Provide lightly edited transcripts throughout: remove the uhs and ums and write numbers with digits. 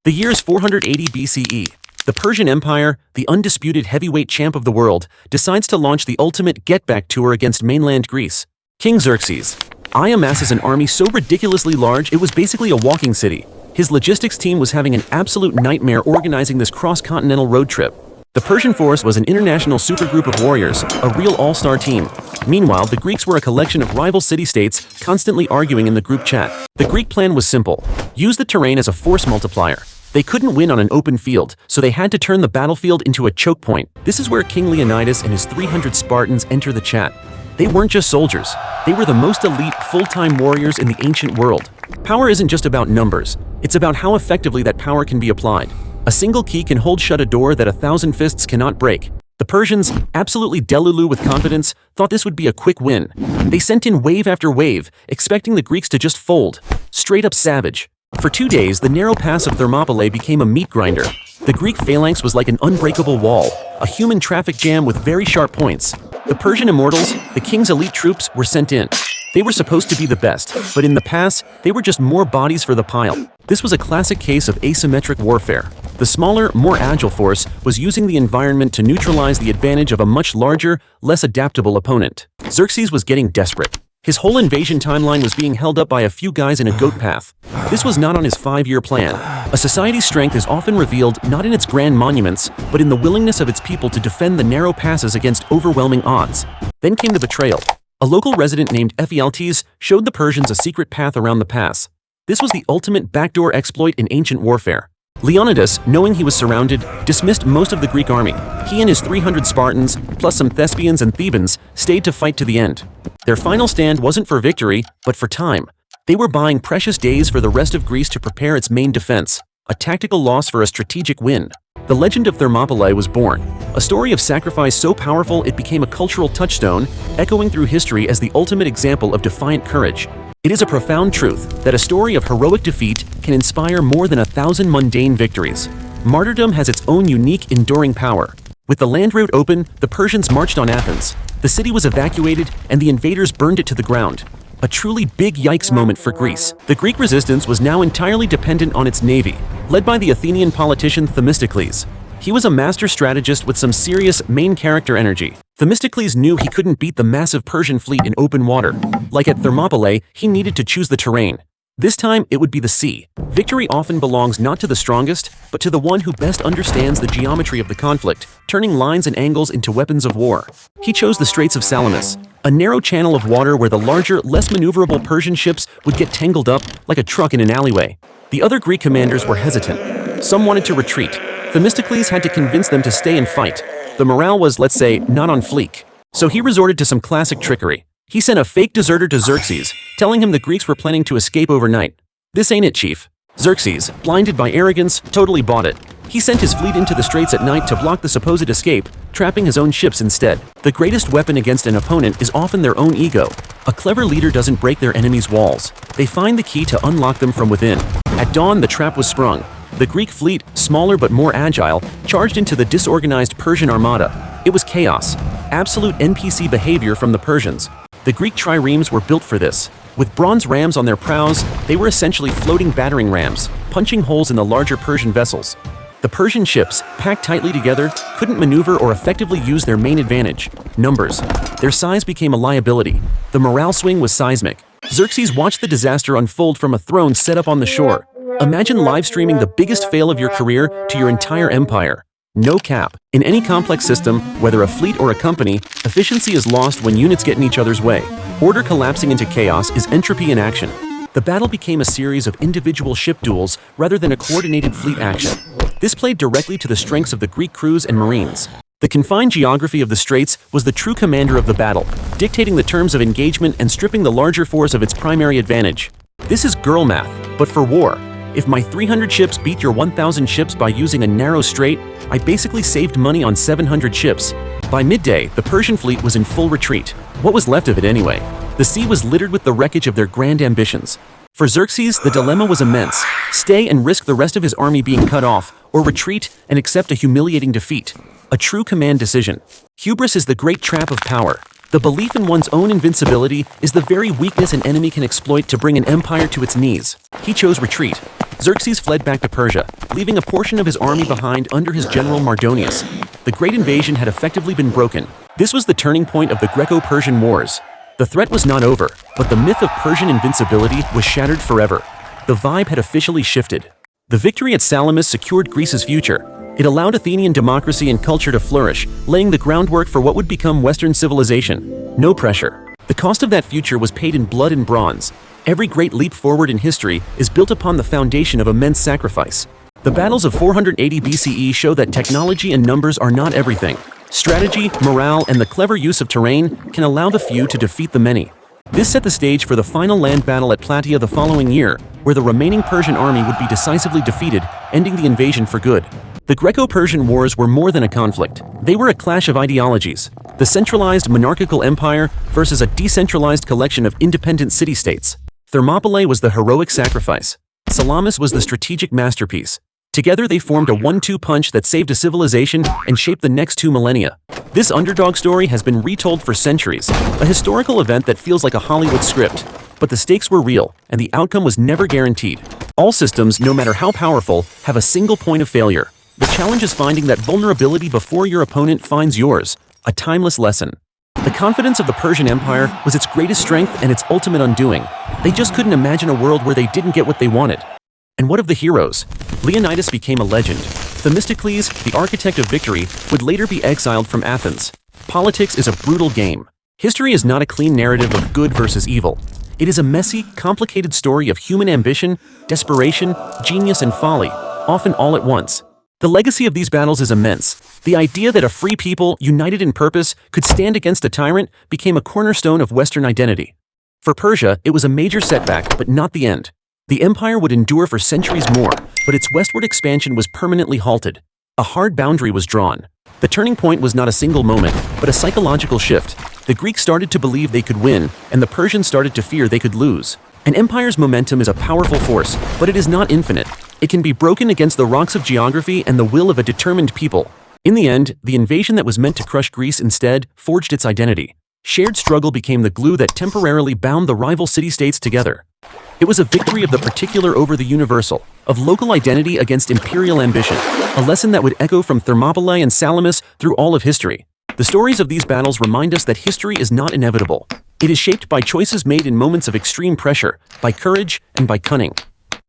The year is 480 BCE. The Persian Empire, the undisputed heavyweight champ of the world, decides to launch the ultimate get-back tour against mainland Greece. King Xerxes amasses an army so ridiculously large it was basically a walking city. His logistics team was having an absolute nightmare organizing this cross-continental road trip. The Persian force was an international supergroup of warriors, a real all-star team. Meanwhile, the Greeks were a collection of rival city-states constantly arguing in the group chat. The Greek plan was simple: use the terrain as a force multiplier. They couldn't win on an open field, so they had to turn the battlefield into a choke point. This is where King Leonidas and his 300 Spartans enter the chat. They weren't just soldiers. They were the most elite, full-time warriors in the ancient world. Power isn't just about numbers. It's about how effectively that power can be applied. A single key can hold shut a door that 1,000 fists cannot break. The Persians, absolutely delulu with confidence, thought this would be a quick win. They sent in wave after wave, expecting the Greeks to just fold. Straight up savage. For 2 days, the narrow pass of Thermopylae became a meat grinder. The Greek phalanx was like an unbreakable wall, a human traffic jam with very sharp points. The Persian immortals, the king's elite troops, were sent in. They were supposed to be the best, but in the pass, they were just more bodies for the pile. This was a classic case of asymmetric warfare. The smaller, more agile force was using the environment to neutralize the advantage of a much larger, less adaptable opponent. Xerxes was getting desperate. His whole invasion timeline was being held up by a few guys in a goat path. This was not on his 5-year plan. A society's strength is often revealed not in its grand monuments, but in the willingness of its people to defend the narrow passes against overwhelming odds. Then came the betrayal. A local resident named Ephialtes showed the Persians a secret path around the pass. This was the ultimate backdoor exploit in ancient warfare. Leonidas, knowing he was surrounded, dismissed most of the Greek army. He and his 300 Spartans, plus some Thespians and Thebans, stayed to fight to the end. Their final stand wasn't for victory, but for time. They were buying precious days for the rest of Greece to prepare its main defense, a tactical loss for a strategic win. The legend of Thermopylae was born, a story of sacrifice so powerful it became a cultural touchstone, echoing through history as the ultimate example of defiant courage. It is a profound truth that a story of heroic defeat can inspire more than 1,000 mundane victories. Martyrdom has its own unique, enduring power. With the land route open, the Persians marched on Athens. The city was evacuated, and the invaders burned it to the ground. A truly big yikes moment for Greece. The Greek resistance was now entirely dependent on its navy, led by the Athenian politician Themistocles. He was a master strategist with some serious main character energy. Themistocles knew he couldn't beat the massive Persian fleet in open water. Like at Thermopylae, he needed to choose the terrain. This time, it would be the sea. Victory often belongs not to the strongest, but to the one who best understands the geometry of the conflict, turning lines and angles into weapons of war. He chose the Straits of Salamis, a narrow channel of water where the larger, less maneuverable Persian ships would get tangled up like a truck in an alleyway. The other Greek commanders were hesitant. Some wanted to retreat. Themistocles had to convince them to stay and fight. The morale was, let's say, not on fleek. So he resorted to some classic trickery. He sent a fake deserter to Xerxes, telling him the Greeks were planning to escape overnight. "This ain't it, chief." Xerxes, blinded by arrogance, totally bought it. He sent his fleet into the straits at night to block the supposed escape, trapping his own ships instead. The greatest weapon against an opponent is often their own ego. A clever leader doesn't break their enemies' walls. They find the key to unlock them from within. At dawn, the trap was sprung. The Greek fleet, smaller but more agile, charged into the disorganized Persian armada. It was chaos. Absolute NPC behavior from the Persians. The Greek triremes were built for this. With bronze rams on their prows, they were essentially floating battering rams, punching holes in the larger Persian vessels. The Persian ships, packed tightly together, couldn't maneuver or effectively use their main advantage: numbers. Their size became a liability. The morale swing was seismic. Xerxes watched the disaster unfold from a throne set up on the shore. Imagine live streaming the biggest fail of your career to your entire empire. No cap. In any complex system, whether a fleet or a company, efficiency is lost when units get in each other's way. Order collapsing into chaos is entropy in action. The battle became a series of individual ship duels rather than a coordinated fleet action. This played directly to the strengths of the Greek crews and marines. The confined geography of the straits was the true commander of the battle, dictating the terms of engagement and stripping the larger force of its primary advantage. This is girl math, but for war. If my 300 ships beat your 1,000 ships by using a narrow strait, I basically saved money on 700 ships. By midday, the Persian fleet was in full retreat. What was left of it anyway? The sea was littered with the wreckage of their grand ambitions. For Xerxes, the dilemma was immense: stay and risk the rest of his army being cut off, or retreat and accept a humiliating defeat. A true command decision. Hubris is the great trap of power. The belief in one's own invincibility is the very weakness an enemy can exploit to bring an empire to its knees. He chose retreat. Xerxes fled back to Persia, leaving a portion of his army behind under his general Mardonius. The Great Invasion had effectively been broken. This was the turning point of the Greco-Persian Wars. The threat was not over, but the myth of Persian invincibility was shattered forever. The vibe had officially shifted. The victory at Salamis secured Greece's future. It allowed Athenian democracy and culture to flourish, laying the groundwork for what would become Western civilization. No pressure. The cost of that future was paid in blood and bronze. Every great leap forward in history is built upon the foundation of immense sacrifice. The battles of 480 BCE show that technology and numbers are not everything. Strategy, morale, and the clever use of terrain can allow the few to defeat the many. This set the stage for the final land battle at Plataea the following year, where the remaining Persian army would be decisively defeated, ending the invasion for good. The Greco-Persian Wars were more than a conflict. They were a clash of ideologies. The centralized monarchical empire versus a decentralized collection of independent city-states. Thermopylae was the heroic sacrifice. Salamis was the strategic masterpiece. Together they formed a 1-2 punch that saved a civilization and shaped the next 2 millennia. This underdog story has been retold for centuries, a historical event that feels like a Hollywood script. But the stakes were real, and the outcome was never guaranteed. All systems, no matter how powerful, have a single point of failure. The challenge is finding that vulnerability before your opponent finds yours, a timeless lesson. The confidence of the Persian Empire was its greatest strength and its ultimate undoing. They just couldn't imagine a world where they didn't get what they wanted. And what of the heroes? Leonidas became a legend. Themistocles, the architect of victory, would later be exiled from Athens. Politics is a brutal game. History is not a clean narrative of good versus evil. It is a messy, complicated story of human ambition, desperation, genius, and folly, often all at once. The legacy of these battles is immense. The idea that a free people, united in purpose, could stand against a tyrant became a cornerstone of Western identity. For Persia, it was a major setback, but not the end. The empire would endure for centuries more, but its westward expansion was permanently halted. A hard boundary was drawn. The turning point was not a single moment, but a psychological shift. The Greeks started to believe they could win, and the Persians started to fear they could lose. An empire's momentum is a powerful force, but it is not infinite. It can be broken against the rocks of geography and the will of a determined people. In the end, the invasion that was meant to crush Greece instead forged its identity. Shared struggle became the glue that temporarily bound the rival city-states together. It was a victory of the particular over the universal, of local identity against imperial ambition, a lesson that would echo from Thermopylae and Salamis through all of history. The stories of these battles remind us that history is not inevitable. It is shaped by choices made in moments of extreme pressure, by courage, and by cunning.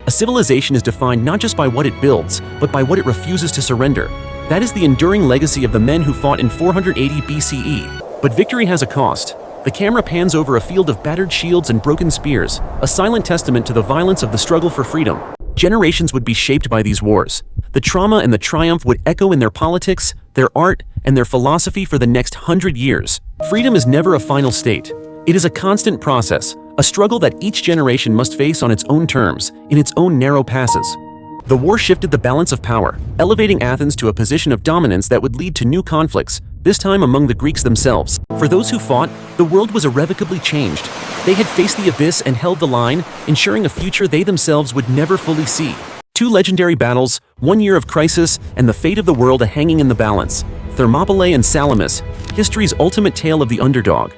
A civilization is defined not just by what it builds, but by what it refuses to surrender. That is the enduring legacy of the men who fought in 480 BCE. But victory has a cost. The camera pans over a field of battered shields and broken spears, a silent testament to the violence of the struggle for freedom. Generations would be shaped by these wars. The trauma and the triumph would echo in their politics, their art, and their philosophy for the next 100 years. Freedom is never a final state. It is a constant process, a struggle that each generation must face on its own terms, in its own narrow passes. The war shifted the balance of power, elevating Athens to a position of dominance that would lead to new conflicts, this time among the Greeks themselves. For those who fought, the world was irrevocably changed. They had faced the abyss and held the line, ensuring a future they themselves would never fully see. 2 legendary battles, 1 year of crisis, and the fate of the world hanging in the balance. Thermopylae and Salamis, history's ultimate tale of the underdog.